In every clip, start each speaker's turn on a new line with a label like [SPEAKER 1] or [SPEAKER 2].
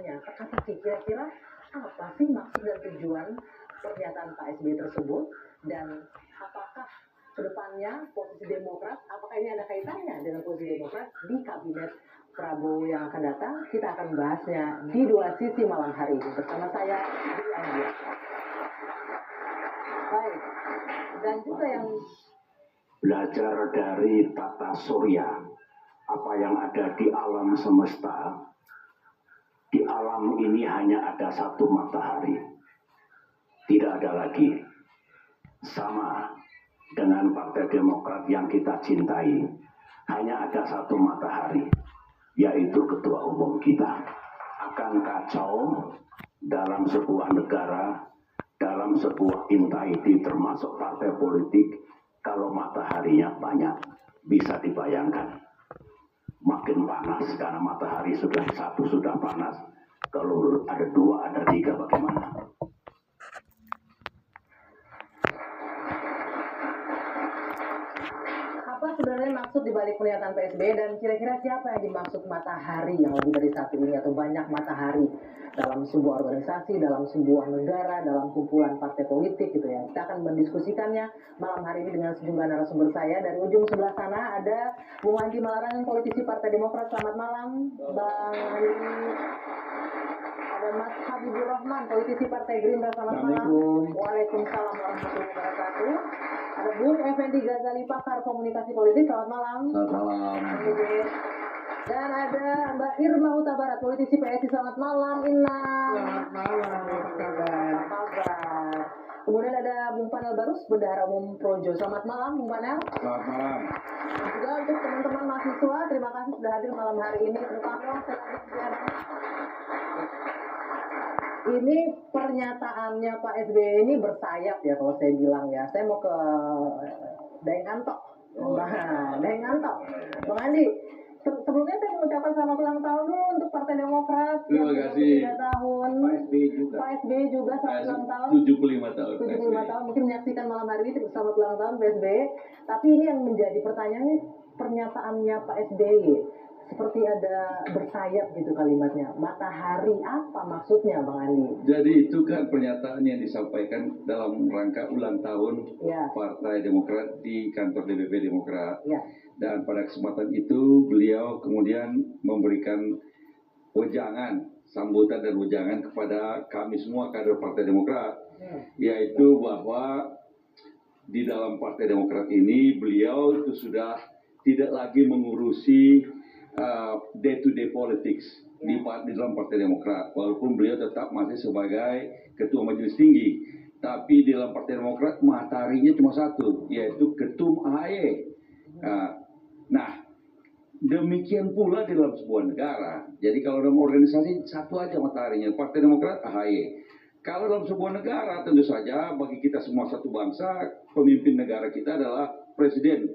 [SPEAKER 1] bertanya, teka-teki kira-kira apa sih maksud dan tujuan pernyataan Pak SBY tersebut, dan apakah kedepannya posisi Demokrat, apakah ini ada kaitannya dengan posisi Demokrat di kabinet Prabowo yang akan datang? Kita akan membahasnya di Dua Sisi malam hari ini bersama saya, Dwi Anggia. Baik, dan juga yang
[SPEAKER 2] belajar dari tata surya, apa yang ada di alam semesta. Di alam ini hanya ada satu matahari, tidak ada lagi. Sama dengan Partai Demokrat yang kita cintai, hanya ada satu matahari, yaitu Ketua Umum kita. Akan kacau dalam sebuah negara, dalam sebuah entity termasuk partai politik, kalau mataharinya banyak. Bisa dibayangkan, makin panas karena matahari sudah satu sudah panas. Kalau ada dua, ada tiga, bagaimana?
[SPEAKER 1] apa sebenarnya maksud dibalik pernyataan Pak SBY, dan kira-kira siapa yang dimaksud matahari yang lebih dari satu ini atau banyak matahari dalam sebuah organisasi, dalam sebuah negara, dalam kumpulan partai politik gitu ya. Kita akan mendiskusikannya malam hari ini dengan sejumlah narasumber saya. Dari ujung sebelah sana ada Bung Andi Malarangen, politisi Partai Demokrat. Selamat malam, Bang Andi. Ada Mas Habibur Rahman, politisi Partai Gerindra. Selamat malam. Waalaikumsalam warahmatullahi wabarakatuh. Ada Bung Effendi Ghazali, pakar komunikasi politik. Selamat malam.
[SPEAKER 2] Selamat malam.
[SPEAKER 1] Dan ada Mbak Irma Huta Barat, politisi PSI. Selamat malam, Inna.
[SPEAKER 3] Selamat malam, apa kabar?
[SPEAKER 1] Apa kabar? Kemudian ada Bung Panel Barus, Bendahara Umum Projo. Selamat malam, Bung Panel.
[SPEAKER 3] Selamat malam.
[SPEAKER 1] Dan juga untuk teman-teman mahasiswa, terima kasih sudah hadir malam hari ini. Ini pernyataannya Pak SBY ini bersayap ya kalau saya bilang ya. Saya mau ke Daeng Antok. Daeng Antok. Bang Andi, sebelumnya saya mengucapkan selamat ulang tahun dulu untuk Partai Demokrat.
[SPEAKER 3] Terima kasih.
[SPEAKER 1] 3 tahun.
[SPEAKER 3] Pak SBY juga.
[SPEAKER 1] Pak SBY juga selamat ulang tahun.
[SPEAKER 3] 75 tahun.
[SPEAKER 1] 75 tahun. Mungkin menyaksikan malam hari ini selamat ulang tahun Pak SBY. Tapi ini yang menjadi pertanyaan, ini pernyataannya Pak SBY seperti ada bersayap gitu kalimatnya. Matahari, apa maksudnya Bang Andi?
[SPEAKER 3] Jadi itu kan pernyataan yang disampaikan dalam rangka ulang tahun
[SPEAKER 1] Ya.
[SPEAKER 3] Partai Demokrat di kantor DPP Demokrat.
[SPEAKER 1] Ya.
[SPEAKER 3] Dan pada kesempatan itu beliau kemudian memberikan wejangan, sambutan dan wejangan kepada kami semua kader Partai Demokrat. Yaitu bahwa di dalam Partai Demokrat ini beliau itu sudah tidak lagi mengurusi day-to-day politics di dalam Partai Demokrat, walaupun beliau tetap masih sebagai Ketua Majelis Tinggi, tapi di dalam Partai Demokrat mataharinya cuma satu, yaitu Ketum AHY. Nah, demikian pula di dalam sebuah negara. Jadi kalau dalam organisasi satu aja mataharinya, Partai Demokrat AHY. Kalau dalam sebuah negara tentu saja bagi kita semua satu bangsa, pemimpin negara kita adalah Presiden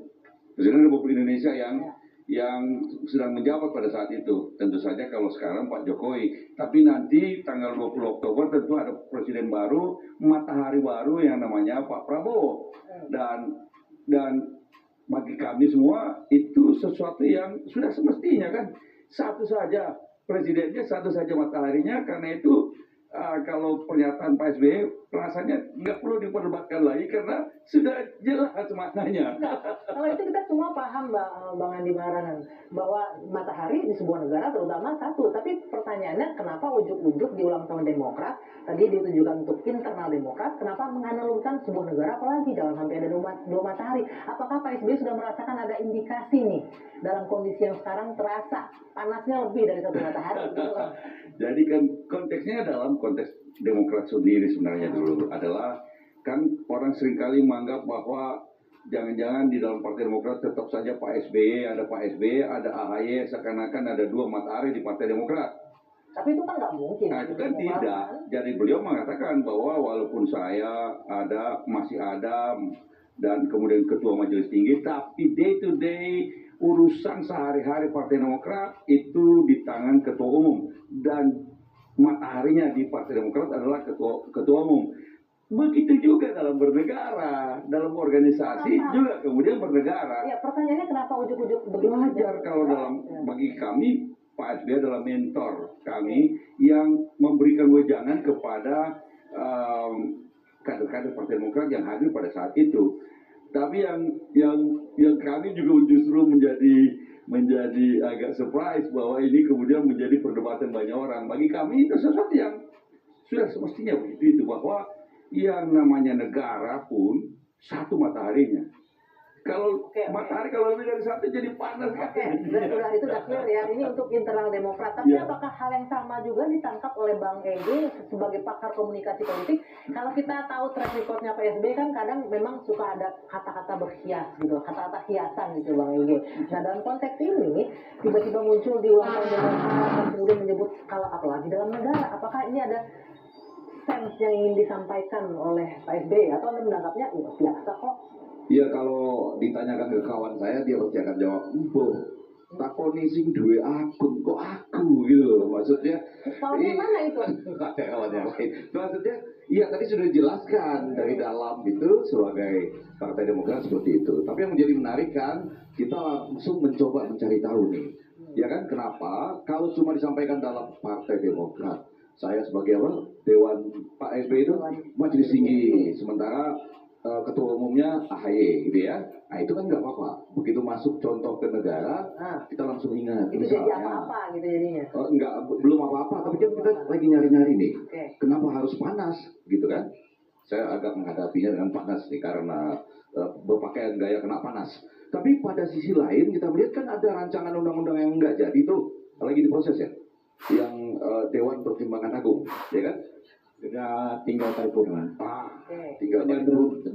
[SPEAKER 3] Republik Indonesia yang sedang menjabat pada saat itu. Tentu saja kalau sekarang Pak Jokowi, tapi nanti tanggal 20 Oktober tentu ada presiden baru, matahari baru yang namanya Pak Prabowo. Dan bagi kami semua itu sesuatu yang sudah semestinya kan, satu saja presidennya, satu saja mataharinya. Karena itu kalau pernyataan Pak SBY rasanya nggak perlu diperdebatkan lagi karena sudah jelas maknanya.
[SPEAKER 1] Kalau itu kita semua paham Bang Andi Malarangen, bahwa matahari di sebuah negara terutama satu. Tapi pertanyaannya, kenapa ujuk-ujuk di ulang tahun Demokrat tadi ditujukan untuk internal Demokrat, kenapa menganalogkan sebuah negara, apalagi dalam sampai ada dua matahari? Apakah Pak SBY sudah merasakan ada indikasi nih dalam kondisi yang sekarang terasa panasnya lebih dari satu matahari?
[SPEAKER 3] Jadi kan konteksnya dalam konteks Demokrat sendiri sebenarnya dulu adalah, kan orang seringkali menganggap bahwa jangan-jangan di dalam Partai Demokrat tetap saja Pak SBY, ada AHY, seakan-akan ada dua matahari di Partai Demokrat.
[SPEAKER 1] Tapi itu kan nggak mungkin.
[SPEAKER 3] Nah itu kan tidak. Jadi beliau mengatakan bahwa walaupun saya masih ada dan kemudian Ketua Majelis Tinggi, tapi day to day urusan sehari-hari Partai Demokrat itu di tangan Ketua Umum, dan mataharinya di Partai Demokrat adalah Ketua Umum. Begitu juga dalam bernegara, dalam organisasi juga kemudian bernegara.
[SPEAKER 1] Ya, pertanyaannya kenapa ujuk-ujuk begitu?
[SPEAKER 3] Wajar kalau bagi kami Pak SBY adalah mentor kami yang memberikan wejangan kepada kader-kader Partai Demokrat yang hadir pada saat itu. Tapi yang kami juga justru menjadi agak surprise bahwa ini kemudian menjadi perdebatan banyak orang. Bagi kami itu sesuatu yang sudah semestinya begitu, itu bahwa yang namanya negara pun satu mataharinya. Kalau matahari kalau lebih dari satu jadi panas.
[SPEAKER 1] Itu udah clear ya. Ini untuk internal Demokrat. Tapi apakah hal yang sama juga ditangkap oleh Bang Egy sebagai pakar komunikasi politik? Kalau kita tahu track recordnya Pak SBY kan kadang memang suka ada kata-kata berhias gitu, kata-kata hiasan gitu Bang Egy. Nah dalam konteks ini tiba-tiba muncul di ulang tahun Demokrat dan kemudian menyebut kalau apalagi dalam negara. Apakah ini ada sense yang ingin disampaikan oleh Pak SBY atau Anda menangkapnya biasa kok?
[SPEAKER 4] Ya kalau ditanyakan ke kawan saya dia pasti akan jawab, takoni sing duwe akun kok aku gitu loh. Maksudnya
[SPEAKER 1] Soalnya mana itu?
[SPEAKER 4] ada kawan yang lain. Maksudnya iya tadi sudah dijelaskan dari dalam itu sebagai Partai Demokrat seperti itu. Tapi yang menjadi menarik kan kita langsung mencoba mencari tahu nih. Ya kan kenapa kalau cuma disampaikan dalam Partai Demokrat, saya sebagai apa? Dewan Pak SBY itu majelis tinggi, sementara ketua umumnya AHY gitu ya. Nah itu kan nggak apa-apa. Begitu masuk contoh ke negara, kita langsung ingat.
[SPEAKER 1] Itu jadi apa-apa gitu jadinya?
[SPEAKER 4] Enggak, belum apa-apa. Tapi kan kita lagi nyari-nyari nih. Kenapa harus panas gitu kan? Saya agak menghadapinya dengan panas nih karena berpakaian gaya kena panas. Tapi pada sisi lain kita melihat kan ada rancangan undang-undang yang nggak jadi tuh, lagi diproses ya, yang Dewan Pertimbangan Agung, ya kan?
[SPEAKER 2] Sudah tinggal paripurna.
[SPEAKER 4] Tinggal paripurna.